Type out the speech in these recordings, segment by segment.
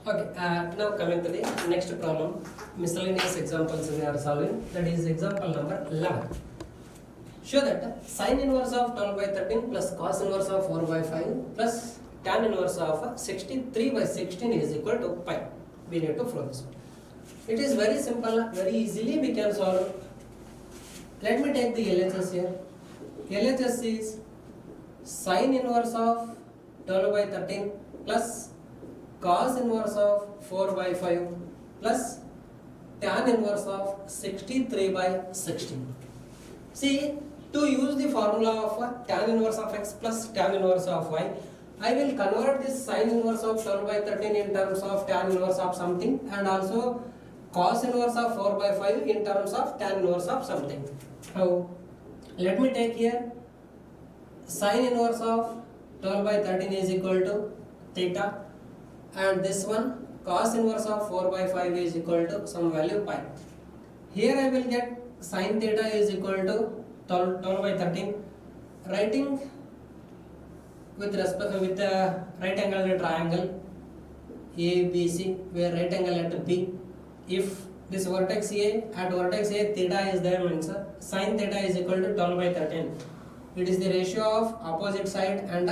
Okay, now coming to the next problem, miscellaneous examples we are solving. That is example number 11. Show that sin inverse of 12 by 13 plus cos inverse of 4 by 5 plus tan inverse of 63 by 16 is equal to pi. We need to prove this. It is very simple, very easily we can solve. Let me take the LHS here. LHS is sin inverse of 12 by 13 plus cos inverse of 4 by 5 plus tan inverse of 63 by 16. See, to use the formula of tan inverse of x plus tan inverse of y, I will convert this sin inverse of 12 by 13 in terms of tan inverse of something and also cos inverse of 4 by 5 in terms of tan inverse of something. How? Let me take here sin inverse of 12 by 13 is equal to theta, and this one cos inverse of 4 by 5 is equal to some value pi. Here I will get sin theta is equal to 12 by 13. Writing with respect with the right angle triangle ABC, where right angle at B. If this vertex A, at vertex A theta is there, means sin theta is equal to 12 by 13. It is the ratio of opposite side and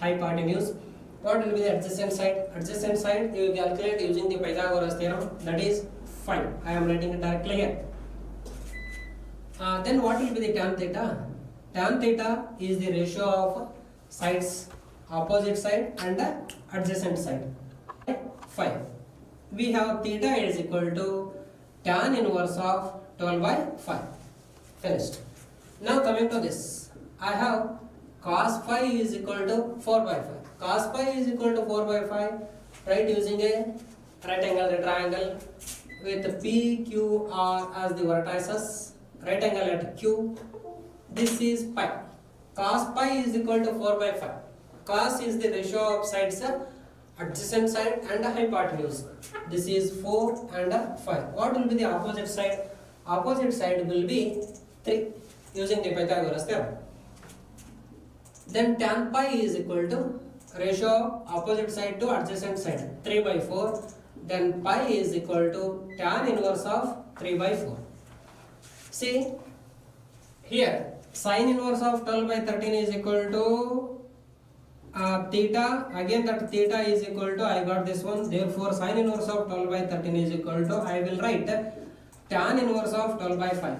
hypotenuse. What will be the adjacent side? Adjacent side you will calculate using the Pythagoras theorem, that is 5. I am writing it directly here. Then what will be the tan theta? Tan theta is the ratio of sides, opposite side and adjacent side. 5. We have theta is equal to tan inverse of 12 by 5. Finished. Now coming to this, I have cos phi is equal to 4 by 5. Cos pi is equal to 4 by 5. Write using a right angle triangle with PQR as the vertices. Right angle at Q. This is pi. Cos pi is equal to 4 by 5. Cos is the ratio of sides, adjacent side and hypotenuse. This is 4 and 5. What will be the opposite side? Opposite side will be 3 using the Pythagoras theorem. Then tan pi is equal to ratio of opposite side to adjacent side, 3 by 4. Then pi is equal to tan inverse of 3 by 4. See, here sin inverse of 12 by 13 is equal to theta. Again that theta is equal to, I got this one. Therefore sin inverse of 12 by 13 is equal to, I will write tan inverse of 12 by 5.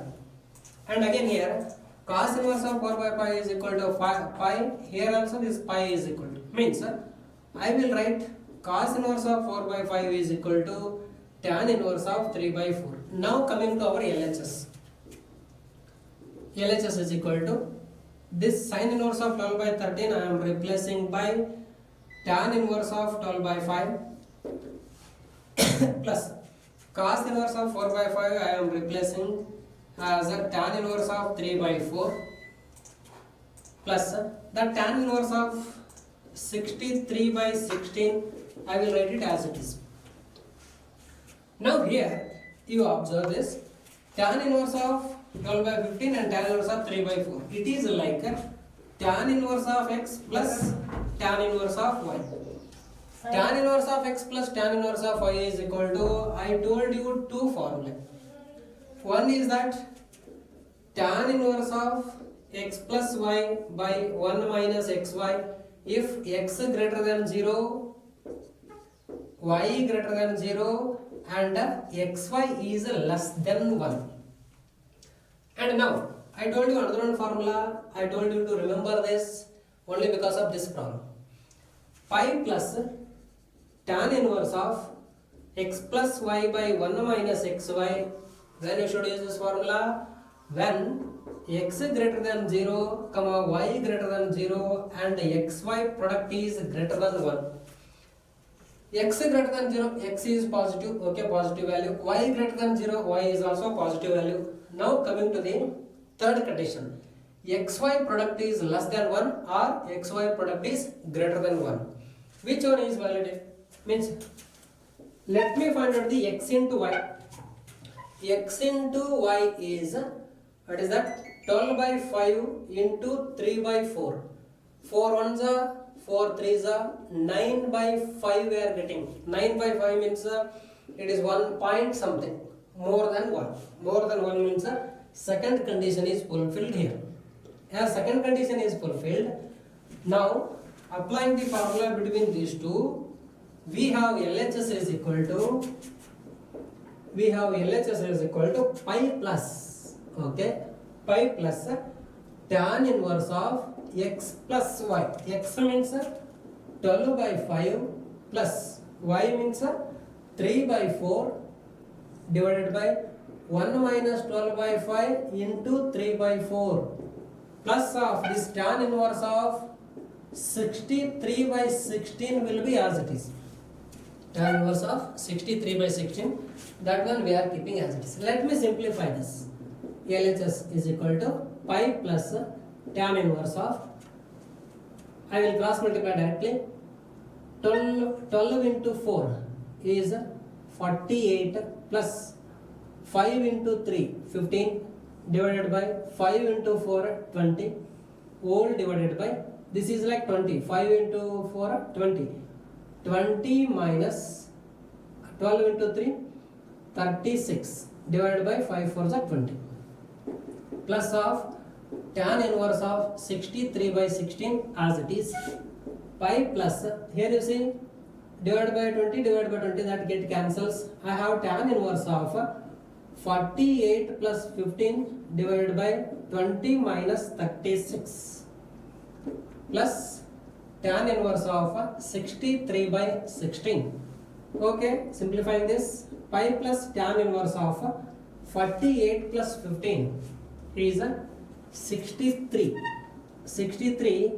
And again here cos inverse of 4 by pi is equal to pi. Here also this pi is equal to. Means I will write cos inverse of 4 by 5 is equal to tan inverse of 3 by 4. Now coming to our LHS. LHS is equal to this sin inverse of 12 by 13 I am replacing by tan inverse of 12 by 5 plus cos inverse of 4 by 5 I am replacing as a tan inverse of 3 by 4 plus the tan inverse of 63 by 16 I will write it as it is. Now here you observe this tan inverse of 12 by 15 and tan inverse of 3 by 4. It is like tan inverse of x plus tan inverse of y. Tan inverse of x plus tan inverse of y is equal to, I told you two formulae. One is that tan inverse of x plus y by 1 minus xy. If x greater than 0, y greater than 0 and xy is less than 1. And now I told you another one formula. I told you to remember this only because of this problem. Pi plus tan inverse of x plus y by 1 minus xy. When you should use this formula? When x greater than 0, y greater than 0 and xy product is greater than 1. X greater than 0, x is positive, okay, positive value. Y greater than 0, y is also positive value. Now coming to the third condition. XY product is less than 1 or XY product is greater than 1. Which one is valid? Means, let me find out the x into y. X into y is, what is that? 12 by 5 into 3 by 4. 4 ones are 4 3s are 9 by 5 we are getting. 9 by 5 means it is 1 point something. More than 1. More than 1 means second condition is fulfilled here. As second condition is fulfilled, now applying the formula between these two, we have LHS is equal to pi plus, okay, pi plus tan inverse of x plus y. X means 12 by 5 plus y means 3 by 4 divided by 1 minus 12 by 5 into 3 by 4 plus of this tan inverse of 63 by 16 will be as it is. Tan inverse of 63 by 16, that one we are keeping as it is. Let me simplify this. LHS is equal to pi plus tan inverse of, I will cross multiply directly. 12 into 4 is 48 plus 5 into 3 15 divided by 5 into 4 20 whole divided by, this is like 20, 5 into 4 20 minus 12 into 3 36 divided by 5 4 is 20 plus of tan inverse of 63 by 16 as it is, pi plus, here you see divided by 20 that get cancels. I have tan inverse of 48 plus 15 divided by 20 minus 36 plus tan inverse of 63 by 16. Okay, simplifying this, pi plus tan inverse of 48 plus 15 is 63. 63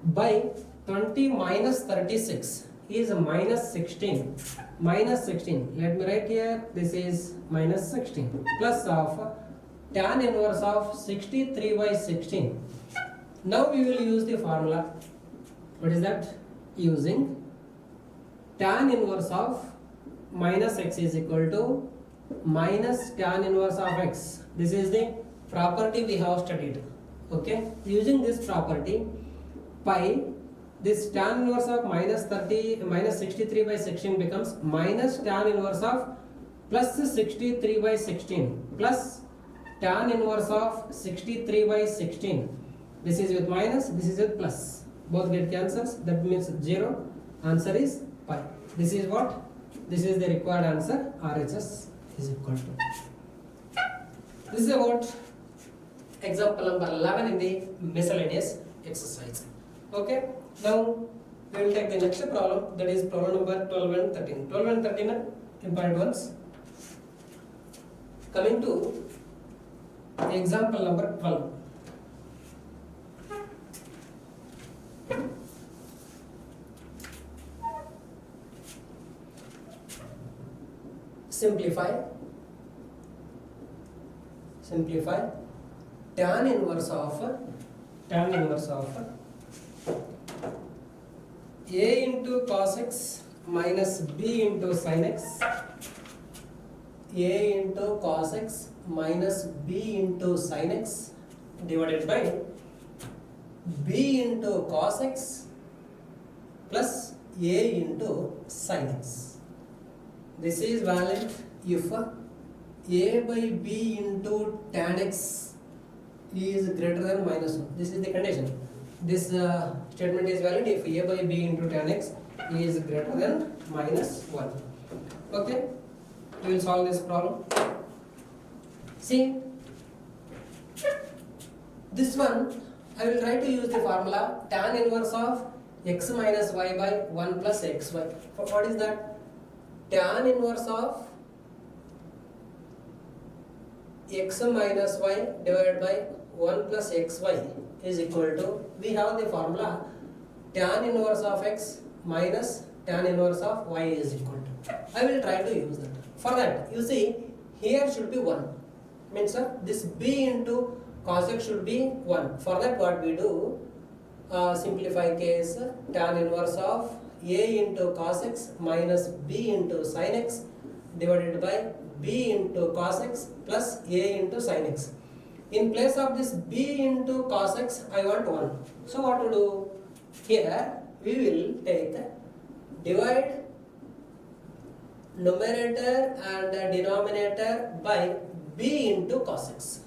by 20 minus 36 is minus 16. Minus 16. Let me write here. This is minus 16 plus of tan inverse of 63 by 16. Now we will use the formula. What is that? Using tan inverse of minus x is equal to minus tan inverse of x. This is the property we have studied. Okay. Using this property, pi, this tan inverse of minus 63 by 16 becomes minus tan inverse of plus 63 by 16 plus tan inverse of 63 by 16. This is with minus, this is with plus. Both get cancels. That means 0. Answer is pi. This is what? This is the required answer. RHS is equal to. This is about example number 11 in the miscellaneous exercise. Okay. Now we will take the next problem, that is problem number 12 and 13. 12 and 13 are important ones. Coming to example number 12. Simplify tan inverse of a into cos x minus b into sin x, a into cos x minus b into sin x divided by b into cos x plus a into sin x. This is valid if a by b into tan x is greater than minus 1. This is the condition. This statement is valid if a by b into tan x is greater than minus 1. Okay, we will solve this problem. See, this one I will try to use the formula tan inverse of x minus y by 1 plus xy. What is that? Tan inverse of x minus y divided by 1 plus xy is equal to, we have the formula tan inverse of x minus tan inverse of y is equal to. I will try to use that. For that, you see, here should be 1. Means this b into cos x should be 1. For that, what we do, simplify case, tan inverse of a into cos x minus b into sin x divided by b into cos x plus a into sin x. In place of this b into cos x, I want 1. So what to do? Here, we will take divide numerator and denominator by b into cos x.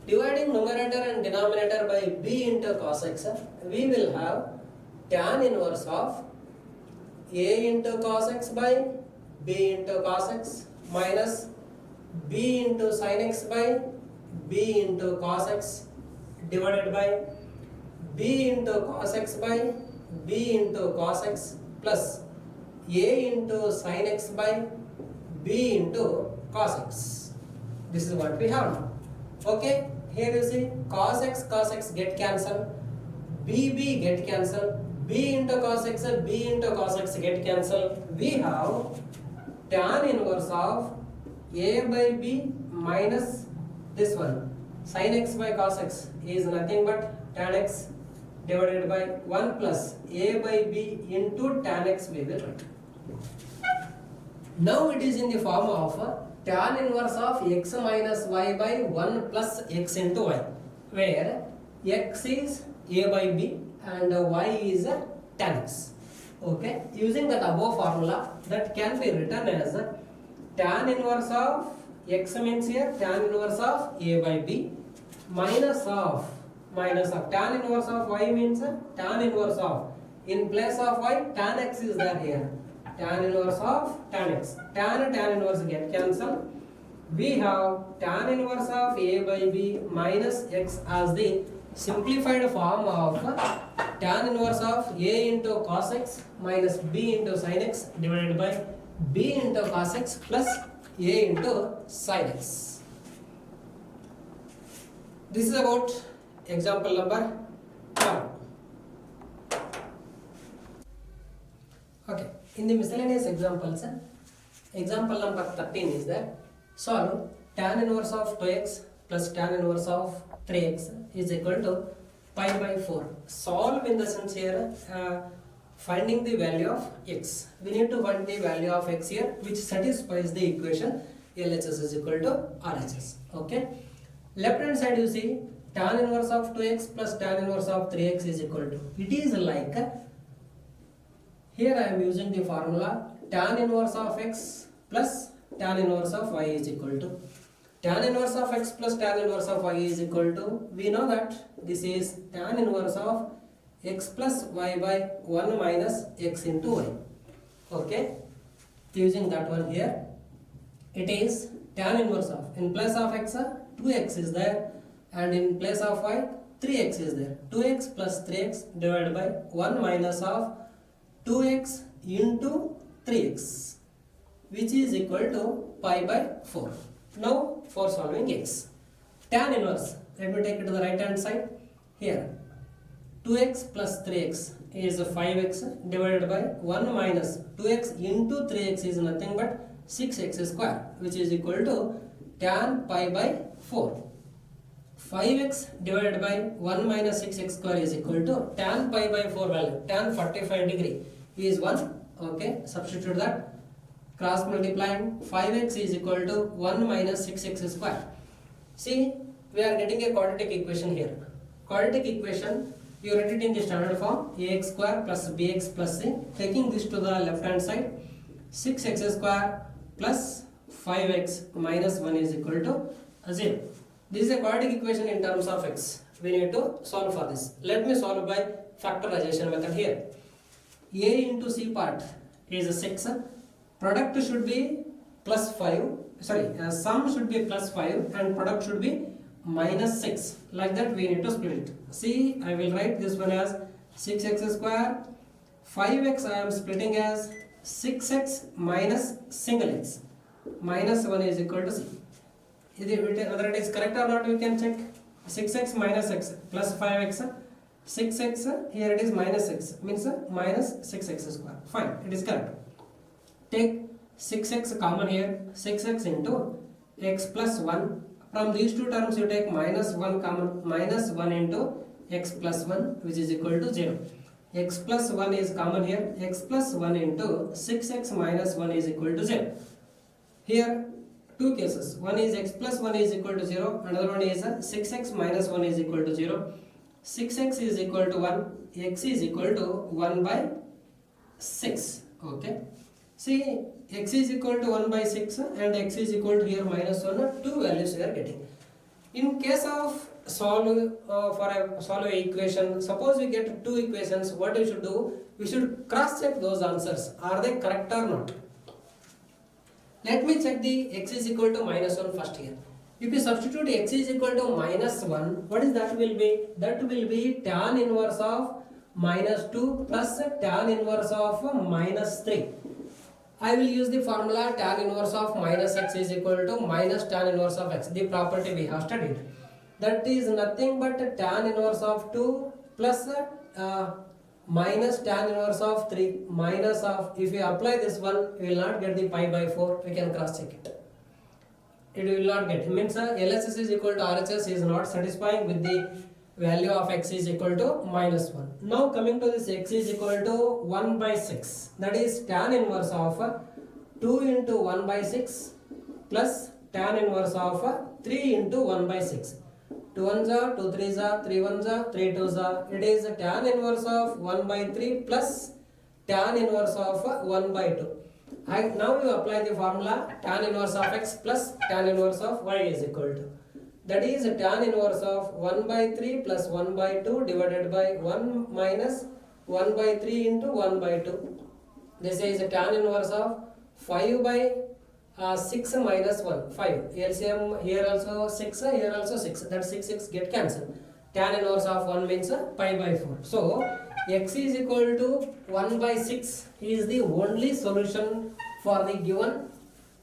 Dividing numerator and denominator by b into cos x, we will have tan inverse of a into cos x by b into cos x minus b into sin x by b into cos x divided by b into cos x by b into cos x plus a into sin x by b into cos x. This is what we have now. Okay, here you see cos x get cancelled, b get cancelled, b into cos x get cancelled. We have tan inverse of a by b minus this one sin x by cos x is nothing but tan x divided by 1 plus a by b into tan x we will write. Now it is in the form of tan inverse of x minus y by 1 plus x into y, where x is a by b and y is tan x. Okay, using that above formula, that can be written as tan inverse of x means here tan inverse of a by b minus of tan inverse of y means tan inverse of, in place of y tan x is there here, tan inverse of tan x. Tan inverse get cancelled. We have tan inverse of a by b minus x as the simplified form of tan inverse of a into cos x minus b into sin x divided by b into cos x plus a into sin x. This is about example number 1. Okay, in the miscellaneous examples, example number 13 is that solve tan inverse of 2x plus tan inverse of 3x is equal to pi by 4. Solve in the sense here finding the value of x. We need to find the value of x here which satisfies the equation LHS is equal to RHS. Okay. Left hand side you see tan inverse of 2x plus tan inverse of 3x is equal to. It is like here I am using the formula tan inverse of x plus tan inverse of y is equal to. Tan inverse of x plus tan inverse of y is equal to, we know that this is tan inverse of x plus y by 1 minus x into y. Okay, using that one here, it is tan inverse of, in place of x 2x is there and in place of y 3x is there. 2x plus 3x divided by 1 minus of 2x into 3x which is equal to pi by 4. Now for solving x, tan inverse, let me take it to the right hand side. Here 2x plus 3x is 5x divided by 1 minus 2x into 3x is nothing but 6x square which is equal to tan pi by 4. 5x divided by 1 minus 6x square is equal to tan pi by 4 value, tan 45 degree is 1. Okay, substitute that. Cross multiplying 5x is equal to 1 minus 6x square. See, we are getting a quadratic equation here. Quadratic equation, you write it in the standard form ax square plus bx plus c. Taking this to the left hand side, 6x square plus 5x minus 1 is equal to 0. This is a quadratic equation in terms of x. We need to solve for this. Let me solve by factorization method here. A into c part is 6. Product should be plus 5. Sum should be plus 5 and product should be minus 6. Like that we need to split it. See, I will write this one as 6x square. 5x I am splitting as 6x minus single x. Minus 1 is equal to c. Whether it is correct or not we can check. 6x minus x plus 5x. 6x, here it is minus x, means minus 6x square. Fine, it is correct. Take 6x common here, 6x into x plus 1. From these two terms you take minus 1 common, minus 1 into x plus 1 which is equal to 0. X plus 1 is common here, x plus 1 into 6x minus 1 is equal to 0. Here two cases, one is x plus 1 is equal to 0, another one is 6x minus 1 is equal to 0. 6x is equal to 1, x is equal to 1 by 6. Okay. See, x is equal to 1 by 6 and x is equal to here minus 1, two values we are getting. In case of solve a equation, suppose we get two equations, what we should do? We should cross check those answers. Are they correct or not? Let me check the x is equal to minus 1 first here. If you substitute x is equal to minus 1, what is that will be? That will be tan inverse of minus 2 plus tan inverse of minus 3. I will use the formula tan inverse of minus x is equal to minus tan inverse of x, the property we have studied. That is nothing but tan inverse of 2 plus minus tan inverse of 3 minus of, if you apply this one, you will not get the pi by 4, we can cross check it. It will not get, it means LHS is equal to RHS is not satisfying with the value of x is equal to minus 1. Now coming to this x is equal to 1 by 6, that is tan inverse of 2 into 1 by 6 plus tan inverse of 3 into 1 by 6. 2 1s are 2 3s are 3 1s are 3 2s are. It is tan inverse of 1 by 3 plus tan inverse of 1 by 2. Now you apply the formula tan inverse of x plus tan inverse of y is equal to. That is tan inverse of 1 by 3 plus 1 by 2 divided by 1 minus 1 by 3 into 1 by 2. This is tan inverse of 5 by 6 minus 1, 5. LCM here also 6, here also 6. That 6 get cancelled. Tan inverse of 1 means pi by 4. So, x is equal to 1 by 6 is the only solution for the given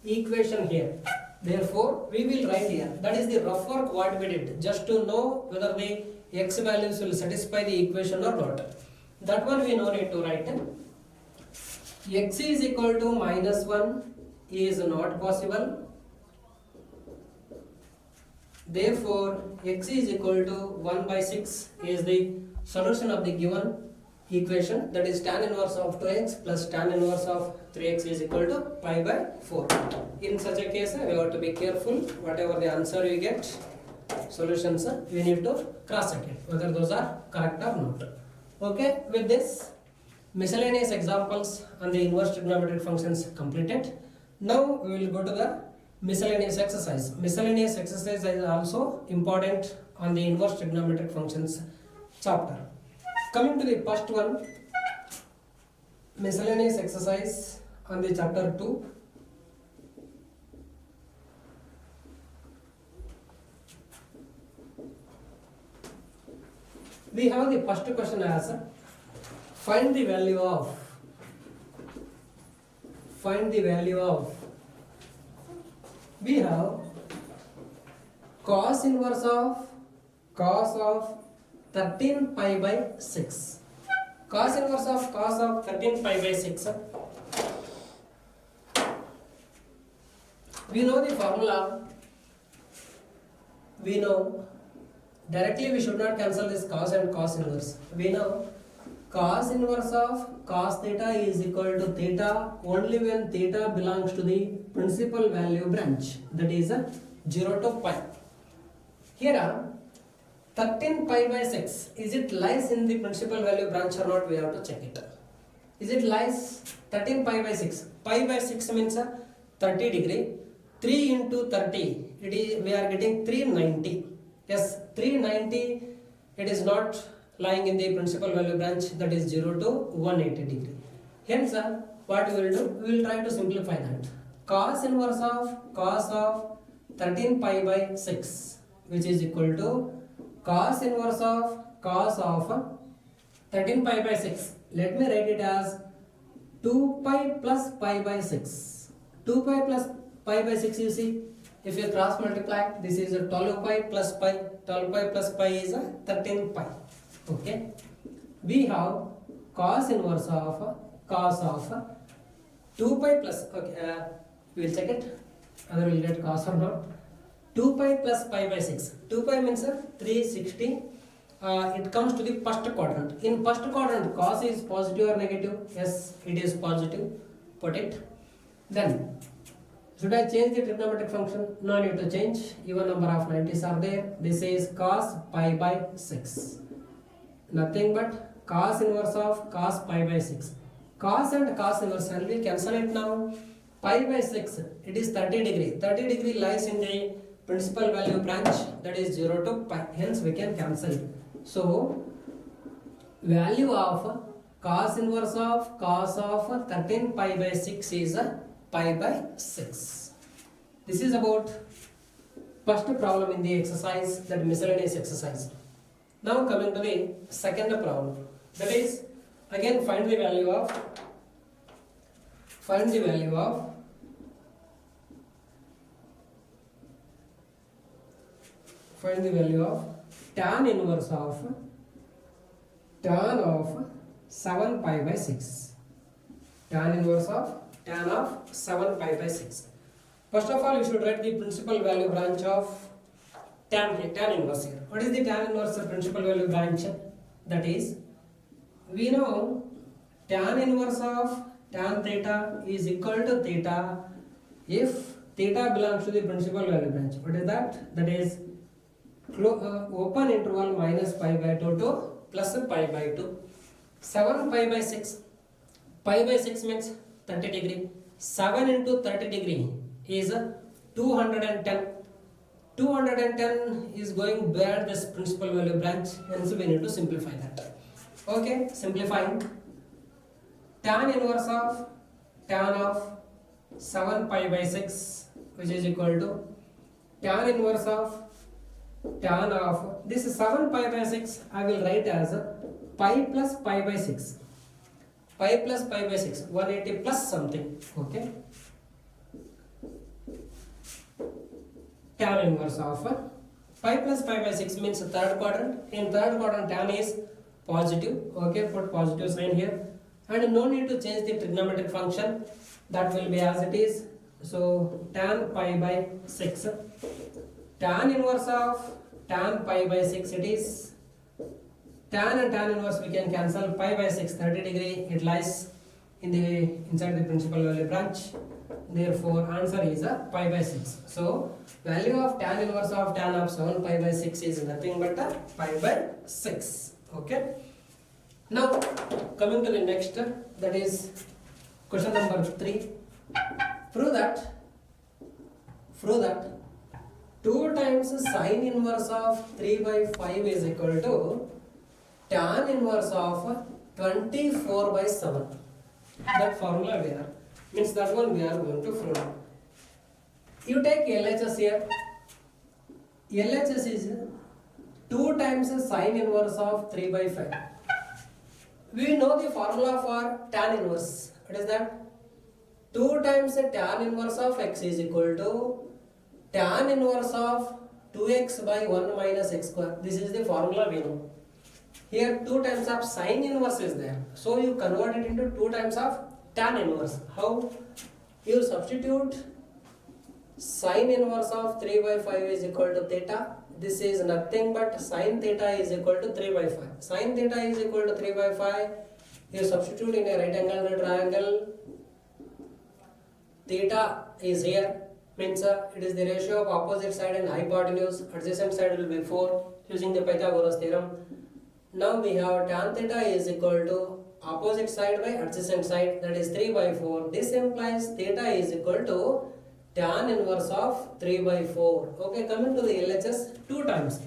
equation here. Therefore, we will write here. That is the rough work what we did, just to know whether the x values will satisfy the equation or not. That one we no need to write. X is equal to minus 1 is not possible. Therefore, x is equal to 1 by 6 is the solution of the given equation, that is tan inverse of 2x plus tan inverse of 3x is equal to pi by 4. In such a case, we have to be careful. Whatever the answer we get, solutions, we need to cross check it whether those are correct or not. Okay, with this miscellaneous examples on the inverse trigonometric functions completed. Now we will go to the miscellaneous exercise. Miscellaneous exercise is also important on the inverse trigonometric functions chapter. Coming to the first one, miscellaneous exercise on the chapter 2. We have the first question as find the value of we have cos inverse of 13 pi by 6. Cos inverse of 13 pi by 6. We know the formula. We know directly we should not cancel this cos and cos inverse. We know cos inverse of cos theta is equal to theta only when theta belongs to the principal value branch, that is 0 to pi. Here 13 pi by 6, is it lies in the principal value branch or not? We have to check it. Is it lies 13 pi by 6? Pi by 6 means 30 degree. 3 into 30, we are getting 390. Yes, 390, it is not lying in the principal value branch, that is 0 to 180 degree. Hence, what we will do? We will try to simplify that. Cos inverse of 13 pi by 6, which is equal to cos inverse of 13 pi by 6. Let me write it as 2 pi plus pi by 6. 2 pi plus pi by 6, you see, if you cross multiply, this is 12 pi plus pi. 12 pi plus pi is 13 pi. Okay. We have cos inverse of 2 pi plus, okay, we will check it whether we will get cos or not. 2 pi plus pi by 6. 2 pi means 360. It comes to the first quadrant. In first quadrant, cos is positive or negative? Yes, it is positive. Put it. Then, should I change the trigonometric function? No need to change. Even number of 90s are there. This is cos pi by 6. nothing but cos inverse of cos pi by 6. Cos and cos inverse, and we cancel it now. Pi by 6, it is 30 degree. 30 degree lies in the principal value branch, that is 0 to pi. Hence we can cancel it. So value of cos inverse of cos of 13 pi by 6 is pi by 6. This is about first problem in the exercise, that miscellaneous exercise. Now coming to the second problem, that is again find the value of tan inverse of 7 pi by 6. Tan inverse of 7 pi by 6. First of all, you should write the principal value branch of tan inverse here. What is the tan inverse principal value branch? That is, we know tan inverse of tan theta is equal to theta if theta belongs to the principal value branch. What is that? That is open interval minus pi by 2 to plus pi by 2. 7 pi by 6. Pi by 6 means 30 degree. 7 into 30 degree is 210. 210 is going beyond this principal value branch, hence we need to simplify that. Okay, simplifying. Tan inverse of tan of 7 pi by 6, which is equal to tan inverse of tan of this 7 pi by 6, I will write as pi plus pi by 6. Pi plus pi by 6, 180 plus something. Okay. Tan inverse of pi plus pi by 6 means third quadrant. In third quadrant, tan is positive. Okay, put positive sign here. And no need to change the trigonometric function. That will be as it is. So tan pi by 6. Tan inverse of tan pi by 6, it is tan and tan inverse we can cancel. Pi by 6, 30 degree, it lies in the inside the principal value branch. Therefore answer is pi by 6. So value of tan inverse of tan of 7 pi by 6 is nothing but pi by 6. Okay. Now coming to the next, that is question number 3. Prove that 2 times sine inverse of 3 by 5 is equal to tan inverse of 24 by 7. That formula we are, means that one we are going to prove. You take LHS here. LHS is 2 times sine inverse of 3 by 5. We know the formula for tan inverse. What is that? 2 times tan inverse of x is equal to tan inverse of 2x by 1 minus x square. This is the formula we know. Here 2 times of sine inverse is there. So you convert it into 2 times of tan inverse. How? You substitute sine inverse of 3 by 5 is equal to theta. This is nothing but sine theta is equal to 3 by 5. Sine theta is equal to 3 by 5. You substitute in a right angle triangle. Theta is here. Means it is the ratio of opposite side and hypotenuse. Adjacent side will be 4 using the Pythagoras theorem. Now we have tan theta is equal to opposite side by adjacent side, that is 3 by 4. This implies theta is equal to tan inverse of 3 by 4. Okay, coming to the LHS, 2 times.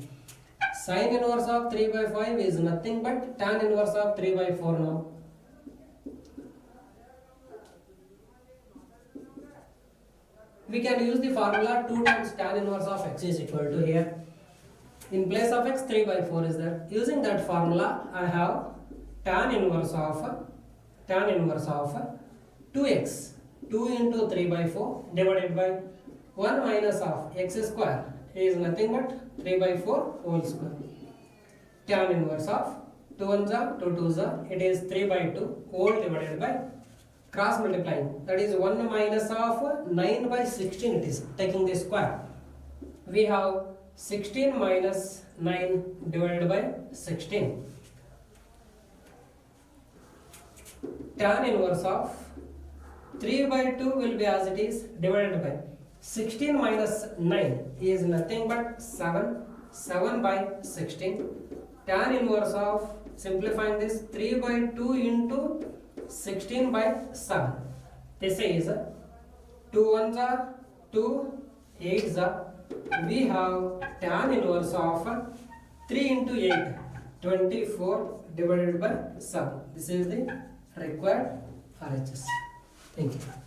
Sine inverse of 3 by 5 is nothing but tan inverse of 3 by 4 now. We can use the formula 2 times tan inverse of x is equal to here. In place of x, 3 by 4 is there. Using that formula, I have tan inverse of 2x. 2 into 3 by 4 divided by 1 minus of x square is nothing but 3 by 4 whole square. Tan inverse of 2 1s are 2 2s are, it is 3 by 2 whole divided by cross multiplying, that is 1 minus of 9 by 16, it is taking the square. We have 16 minus 9 divided by 16. Tan inverse of 3 by 2 will be as it is divided by 16 minus 9 is nothing but 7 by 16. Tan inverse of simplifying this, 3 by 2 into 16 by 7. This is 2 ones are 2, 8s are. We have tan inverse of 3 into 8, 24 divided by 7. This is the required RHS. Thank you.